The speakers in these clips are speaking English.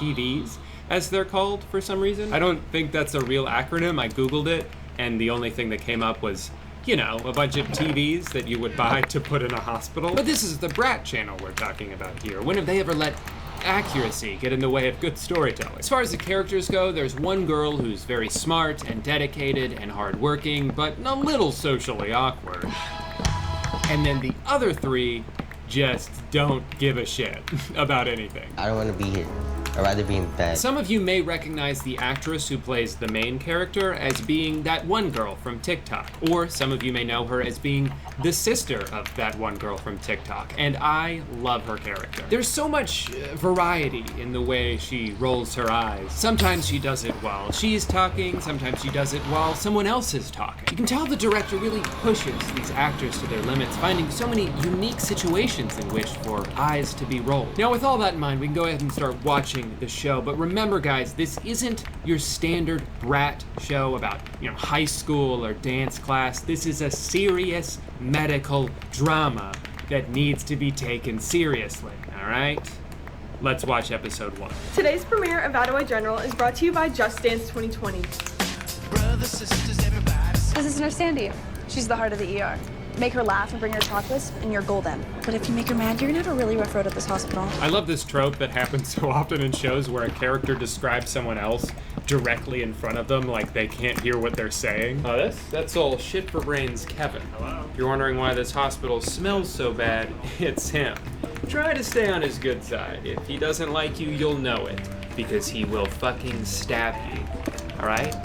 TVs, as they're called for some reason. I don't think that's a real acronym. I Googled it, and the only thing that came up was, you know, a bunch of TVs that you would buy to put in a hospital. But this is the Brat channel we're talking about here. When have they ever let accuracy get in the way of good storytelling? As far as the characters go, there's one girl who's very smart and dedicated and hardworking, but a little socially awkward. And then the other three just don't give a shit about anything. I don't want to be here. I'd rather be in bed. Some of you may recognize the actress who plays the main character as being that one girl from TikTok, or some of you may know her as being the sister of that one girl from TikTok, and I love her character. There's so much variety in the way she rolls her eyes. Sometimes she does it while she's talking, sometimes she does it while someone else is talking. You can tell the director really pushes these actors to their limits, finding so many unique situations in which for eyes to be rolled. Now, with all that in mind, we can go ahead and start watching the show, but remember guys, this isn't your standard brat show about, you know, high school or dance class. This is a serious medical drama that needs to be taken seriously, all right? Let's watch episode 1. Today's premiere of Ottawa General is brought to you by Just Dance 2020. Brothers, sisters, everybody. This is Nurse Sandy. She's the heart of the ER. Make her laugh and bring her chocolates, and you're golden. But if you make her mad, you're gonna have a really rough road at this hospital. I love this trope that happens so often in shows where a character describes someone else directly in front of them, like they can't hear what they're saying. That's old shit for brains Kevin. Hello? If you're wondering why this hospital smells so bad, it's him. Try to stay on his good side. If he doesn't like you, you'll know it, because he will fucking stab you, all right?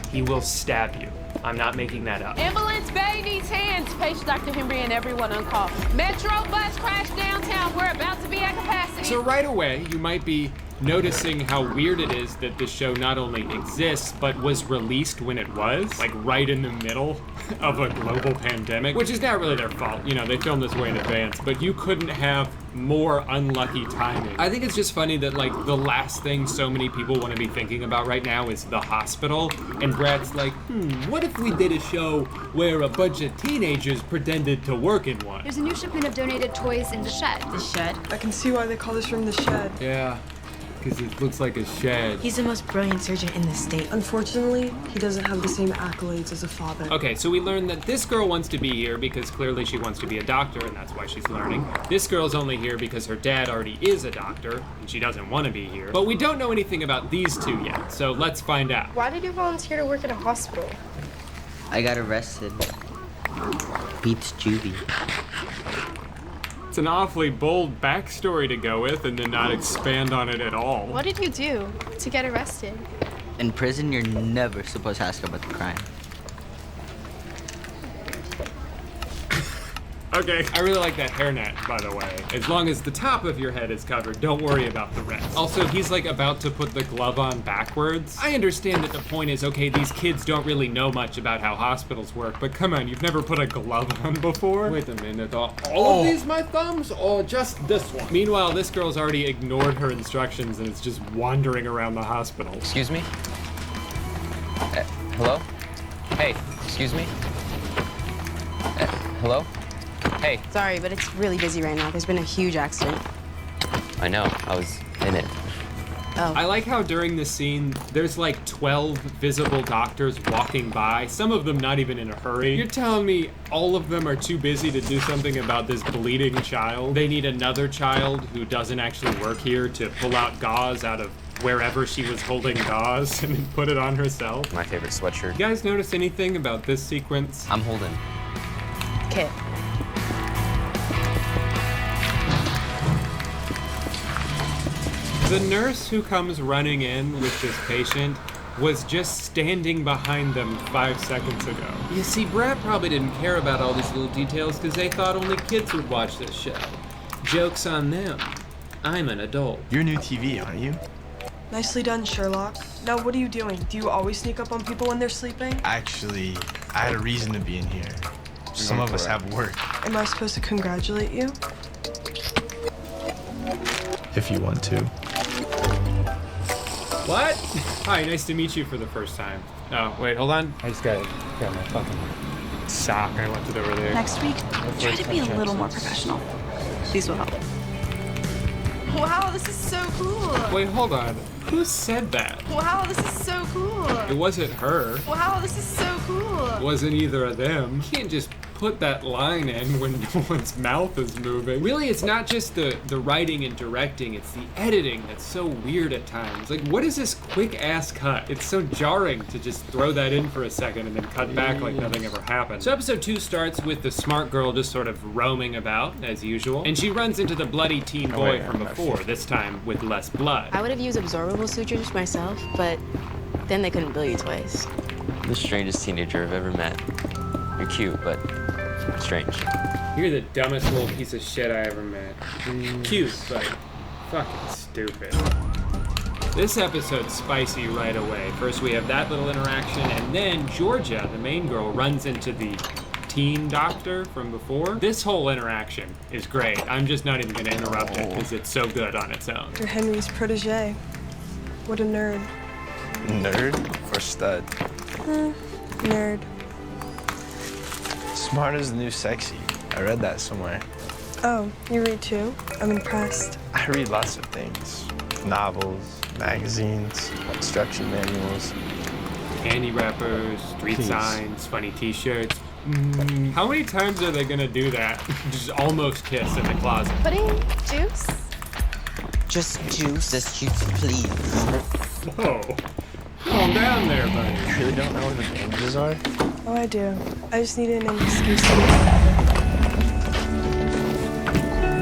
He will stab you. I'm not making that up. Ambulance, babies, hands. Patient Dr. Henry and everyone on call. Metro bus crashed downtown. We're about to be at capacity. So right away, you might be noticing how weird it is that this show not only exists, but was released when it was, like right in the middle of a global pandemic, which is not really their fault. You know, they filmed this way in advance, but you couldn't have more unlucky timing. I think it's just funny that like the last thing so many people want to be thinking about right now is the hospital, and Brad's like, what if we did a show where a bunch of teenagers pretended to work in one? There's a new shipment of donated toys in the shed. The shed? I can see why they call this room the shed. Yeah, because it looks like a shed. He's the most brilliant surgeon in the state. Unfortunately, he doesn't have the same accolades as a father. Okay, so we learned that this girl wants to be here because clearly she wants to be a doctor, and that's why she's learning. This girl's only here because her dad already is a doctor, and she doesn't want to be here. But we don't know anything about these two yet, so let's find out. Why did you volunteer to work at a hospital? I got arrested. Beats juvie. It's an awfully bold backstory to go with and then not expand on it at all. What did you do to get arrested? In prison, you're never supposed to ask about the crime. Okay, I really like that hairnet, by the way. As long as the top of your head is covered, don't worry about the rest. Also, he's like about to put the glove on backwards. I understand that the point is, okay, these kids don't really know much about how hospitals work, but come on, you've never put a glove on before? Wait a minute, are all of these my thumbs, or just this one? Meanwhile, this girl's already ignored her instructions and is just wandering around the hospital. Excuse me? Hello? Hey, excuse me? Hello? Hey. Sorry, but it's really busy right now. There's been a huge accident. I know, I was in it. Oh. I like how during this scene, there's like 12 visible doctors walking by, some of them not even in a hurry. You're telling me all of them are too busy to do something about this bleeding child? They need another child who doesn't actually work here to pull out gauze out of wherever she was holding gauze and then put it on herself. My favorite sweatshirt. You guys notice anything about this sequence? I'm holding. Kit. The nurse who comes running in with this patient was just standing behind them 5 seconds ago. You see, Brad probably didn't care about all these little details because they thought only kids would watch this show. Joke's on them. I'm an adult. You're new TV, aren't you? Nicely done, Sherlock. Now, what are you doing? Do you always sneak up on people when they're sleeping? Actually, I had a reason to be in here. Some of us have work. Am I supposed to congratulate you? If you want to. What? Hi, nice to meet you for the first time. Oh, wait, hold on. I just got my fucking sock. I left it over there. Next week, try to be a little more professional. These will help. Wow, this is so cool. Wait, hold on. Who said that? Wow, this is so cool. It wasn't her. Wow, this is so cool. It wasn't either of them. You can't just put that line in when no one's mouth is moving. Really, it's not just the writing and directing, it's the editing that's so weird at times. Like, what is this quick-ass cut? It's so jarring to just throw that in for a second and then cut back like nothing ever happened. So episode 2 starts with the smart girl just sort of roaming about, as usual, and she runs into the bloody teen boy from before, this time with less blood. I would have used absorbable sutures myself, but then they couldn't bill you twice. The strangest teenager I've ever met. You're cute, but strange. You're the dumbest little piece of shit I ever met. Cute, but fucking stupid. This episode's spicy right away. First we have that little interaction, and then Georgia, the main girl, runs into the teen doctor from before. This whole interaction is great. I'm just not even gonna interrupt it because it's so good on its own. You're Henry's protege. What a nerd. Nerd or stud? Nerd. Smart is the new sexy. I read that somewhere. Oh, you read too? I'm impressed. I read lots of things. Novels, magazines, instruction manuals. Candy wrappers, street Please. signs, funny t-shirts. How many times are they gonna do that? Just almost kiss in the closet. Pudding? Juice? Just juice, please. Whoa. Calm down there, buddy. You really don't know what the dangers are? Oh, I do. I just needed an excuse to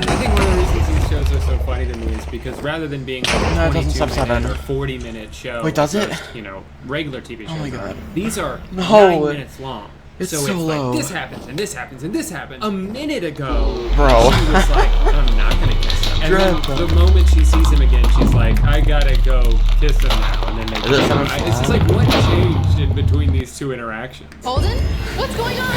I think one of the reasons these shows are so funny to me is because rather than being like a No, it doesn't stop 22-minute or sounding. 40-minute show, Wait, does it? most, you know, regular TV shows. Oh my God. These are No. 9 minutes long. It's so so it's low. like this happens and this happens and this happens. A minute ago, Bro. she was like, I'm not gonna kiss him. And then Dread, the moment she sees him again, she's like, I gotta go kiss him now. And then they Is it kiss him. someone It's just like, what changed in between these two interactions? Holden? What's going on?